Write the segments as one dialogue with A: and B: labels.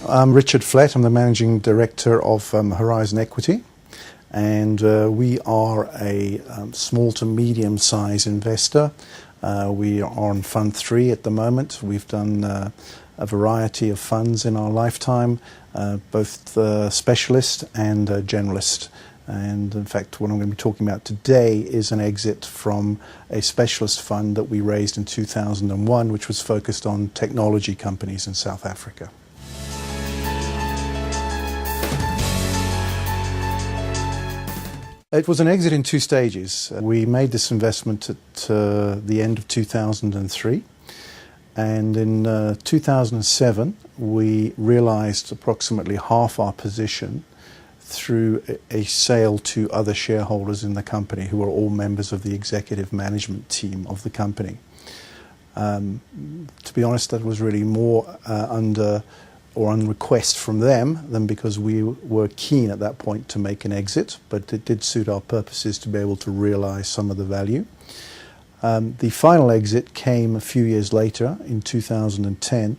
A: I'm Richard Flett. I'm the Managing Director of Horizon Equity, and we are a small to medium-sized investor. We are on Fund 3 at the moment. We've done a variety of funds in our lifetime, both specialist and generalist. And in fact, what I'm going to be talking about today is an exit from a specialist fund that we raised in 2001, which was focused on technology companies in South Africa. It was an exit in two stages. We made this investment at the end of 2003, and in 2007 we realized approximately half our position through a sale to other shareholders in the company who are all members of the executive management team of the company. To be honest, that was really more on request from them than because we were keen at that point to make an exit, but it did suit our purposes to be able to realize some of the value. The final exit came a few years later in 2010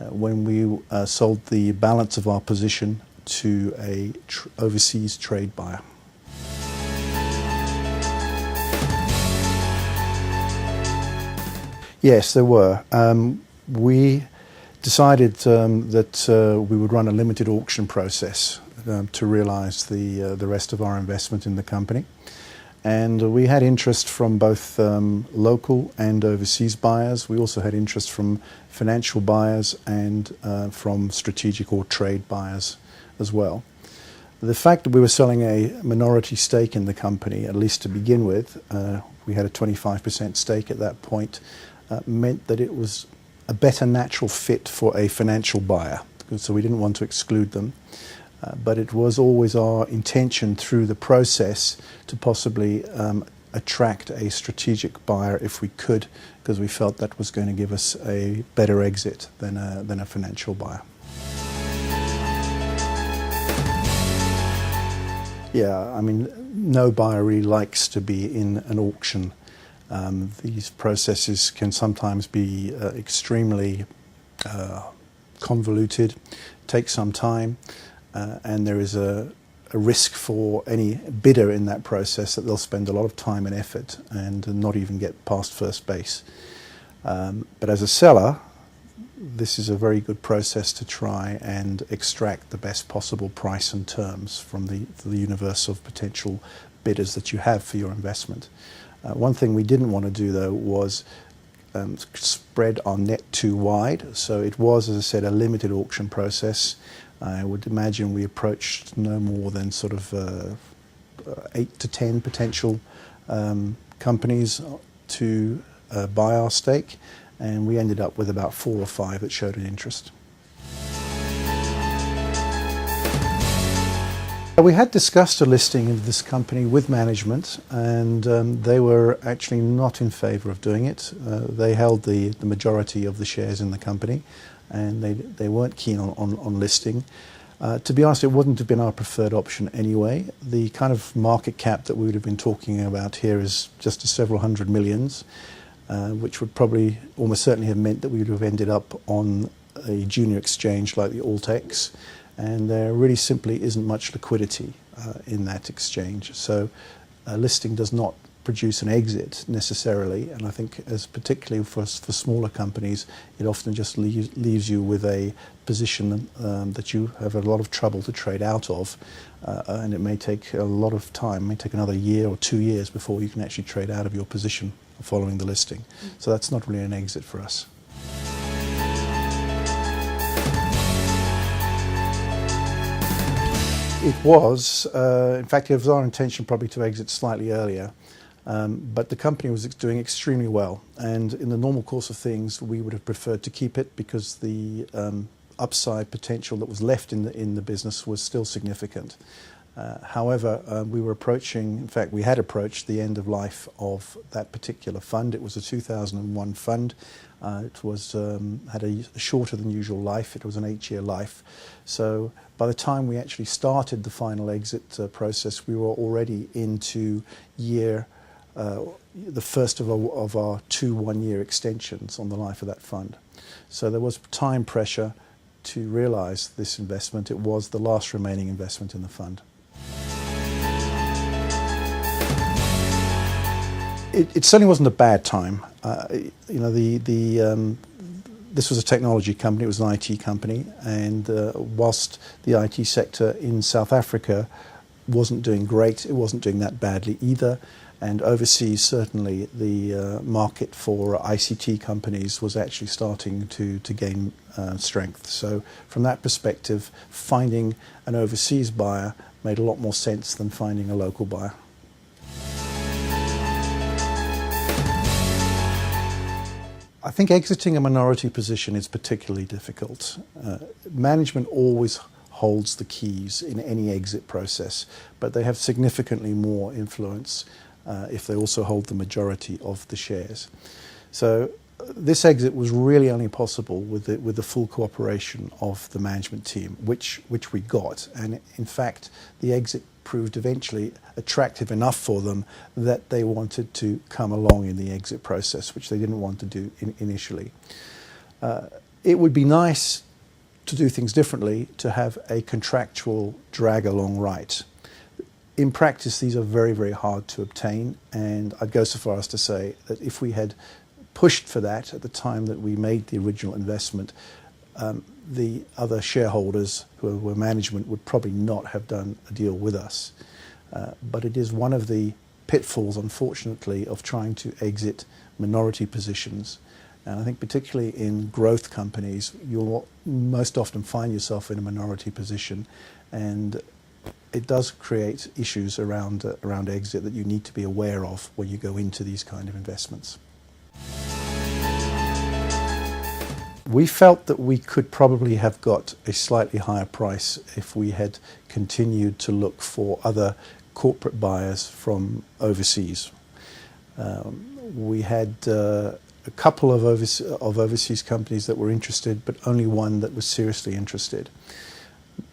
A: when we sold the balance of our position to a overseas trade buyer. Yes, there were. We decided that we would run a limited auction process to realize the rest of our investment in the company. And we had interest from both local and overseas buyers. We also had interest from financial buyers and from strategic or trade buyers as well. The fact that we were selling a minority stake in the company, at least to begin with, we had a 25% stake at that point, meant that it was a better natural fit for a financial buyer, so we didn't want to exclude them. But it was always our intention through the process to possibly attract a strategic buyer if we could, because we felt that was going to give us a better exit than a financial buyer. Yeah, I mean, no buyer really likes to be in an auction. These processes can sometimes be extremely convoluted, take some time, and there is a risk for any bidder in that process that they'll spend a lot of time and effort and not even get past first base. But as a seller, this is a very good process to try and extract the best possible price and terms from the universe of potential bidders that you have for your investment. One thing we didn't want to do, though, was spread our net too wide. So it was, as I said, a limited auction process. I would imagine we approached no more than sort of 8 to 10 potential companies to buy our stake, and we ended up with about 4 or 5 that showed an interest. We had discussed a listing of this company with management, and they were actually not in favour of doing it. They held the majority of the shares in the company, and they weren't keen on listing. To be honest, it wouldn't have been our preferred option anyway. The kind of market cap that we would have been talking about here is just several hundred millions, which would probably almost certainly have meant that we would have ended up on a junior exchange like the AltX. And there really simply isn't much liquidity in that exchange. So a listing does not produce an exit necessarily, and I think as particularly for smaller companies, it often just leaves you with a position that you have a lot of trouble to trade out of, and it may take a lot of time, it may take another year or 2 years before you can actually trade out of your position following the listing. So that's not really an exit for us. It was, in fact, it was our intention probably to exit slightly earlier, but the company was doing extremely well, and in the normal course of things we would have preferred to keep it because the upside potential that was left in the business was still significant. However, we were approaching, in fact we had approached the end of life of that particular fund. It was a 2001 fund. It was had a shorter than usual life. It was an 8-year life. So by the time we actually started the final exit process, we were already into the first of our 2 one-year extensions on the life of that fund. So there was time pressure to realise this investment. It was the last remaining investment in the fund. It certainly wasn't a bad time. This was a technology company, it was an IT company, and whilst the IT sector in South Africa wasn't doing great, it wasn't doing that badly either, and overseas certainly the market for ICT companies was actually starting to gain strength. So from that perspective, finding an overseas buyer made a lot more sense than finding a local buyer. I think exiting a minority position is particularly difficult. Management always holds the keys in any exit process, but they have significantly more influence if they also hold the majority of the shares. So this exit was really only possible with the full cooperation of the management team, which we got. And in fact, the exit proved eventually attractive enough for them that they wanted to come along in the exit process, which they didn't want to do initially. It would be nice to do things differently, to have a contractual drag-along right. In practice, these are very, very hard to obtain, and I'd go so far as to say that if we had pushed for that at the time that we made the original investment, the other shareholders who were management would probably not have done a deal with us. But it is one of the pitfalls, unfortunately, of trying to exit minority positions. And I think particularly in growth companies, you'll most often find yourself in a minority position, and it does create issues around exit that you need to be aware of when you go into these kind of investments. We felt that we could probably have got a slightly higher price if we had continued to look for other corporate buyers from overseas. We had a couple of overseas companies that were interested, but only one that was seriously interested.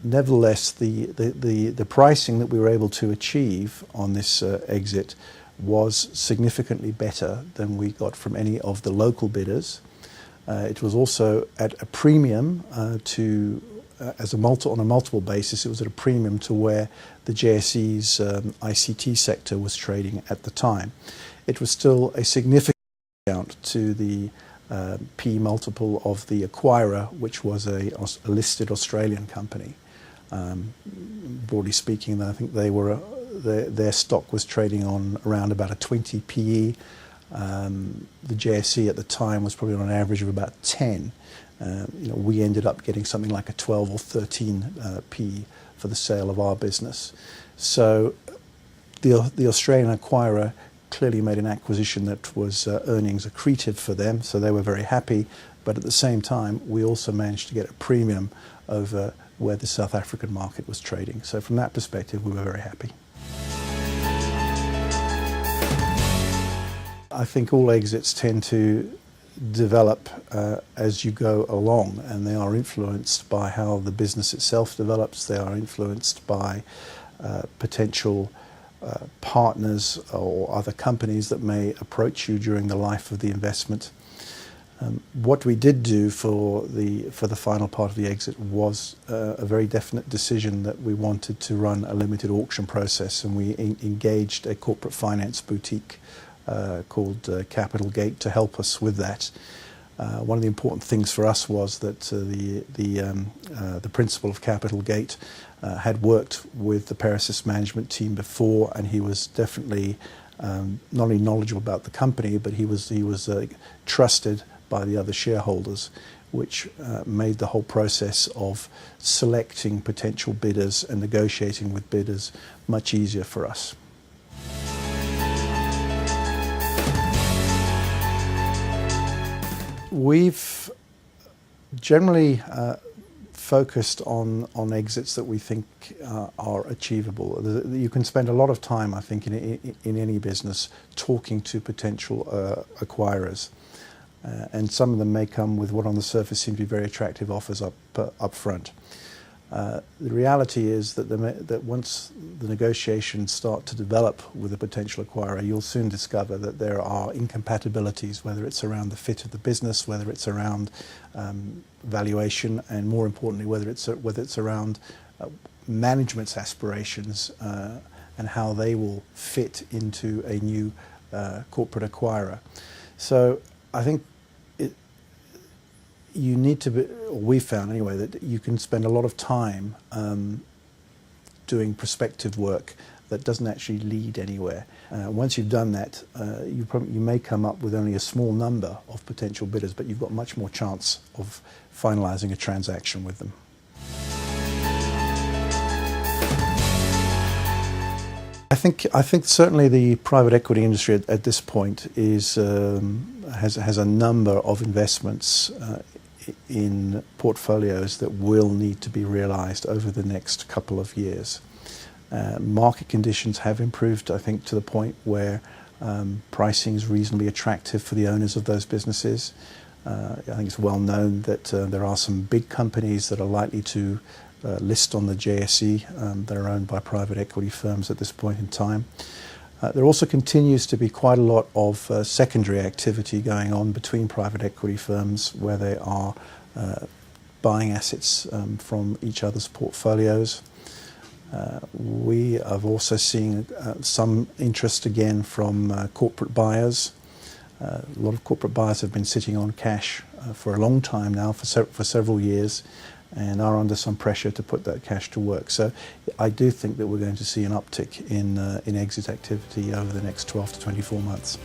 A: Nevertheless, the pricing that we were able to achieve on this exit was significantly better than we got from any of the local bidders. It was also at a premium on a multiple basis. It was at a premium to where the JSE's ICT sector was trading at the time. It was still a significant discount to the P multiple of the acquirer, which was a listed Australian company. Broadly speaking, I think their stock was trading on around about a 20 PE. The JSE at the time was probably on an average of about 10. We ended up getting something like a 12 or 13 PE for the sale of our business. So the Australian acquirer clearly made an acquisition that was earnings accretive for them, so they were very happy. But at the same time, we also managed to get a premium over where the South African market was trading. So from that perspective, we were very happy. I think all exits tend to develop as you go along, and they are influenced by how the business itself develops. They are influenced by potential partners or other companies that may approach you during the life of the investment. What we did do for the final part of the exit was a very definite decision that we wanted to run a limited auction process, and we engaged a corporate finance boutique called Capital Gate to help us with that. One of the important things for us was that the principal of Capital Gate had worked with the Peresys management team before, and he was definitely not only knowledgeable about the company, but he was trusted by the other shareholders, which made the whole process of selecting potential bidders and negotiating with bidders much easier for us. We've generally focused on exits that we think are achievable. You can spend a lot of time, I think, in any business talking to potential acquirers. And some of them may come with what on the surface seem to be very attractive offers up front. The reality is that, that once the negotiations start to develop with a potential acquirer, you'll soon discover that there are incompatibilities, whether it's around the fit of the business, whether it's around valuation, and more importantly, whether it's around management's aspirations and how they will fit into a new corporate acquirer. So I think you need to be, or we found anyway, that you can spend a lot of time doing prospective work that doesn't actually lead anywhere. Once you've done that, you may come up with only a small number of potential bidders, but you've got much more chance of finalising a transaction with them. I think certainly the private equity industry at this point is has a number of investments in portfolios that will need to be realised over the next couple of years. Market conditions have improved, I think, to the point where pricing is reasonably attractive for the owners of those businesses. I think it's well known that there are some big companies that are likely to list on the JSE that are owned by private equity firms at this point in time. There also continues to be quite a lot of secondary activity going on between private equity firms where they are buying assets from each other's portfolios. We have also seen some interest again from corporate buyers. A lot of corporate buyers have been sitting on cash for a long time now, for several years, and are under some pressure to put that cash to work. So I do think that we're going to see an uptick in exit activity over the next 12 to 24 months.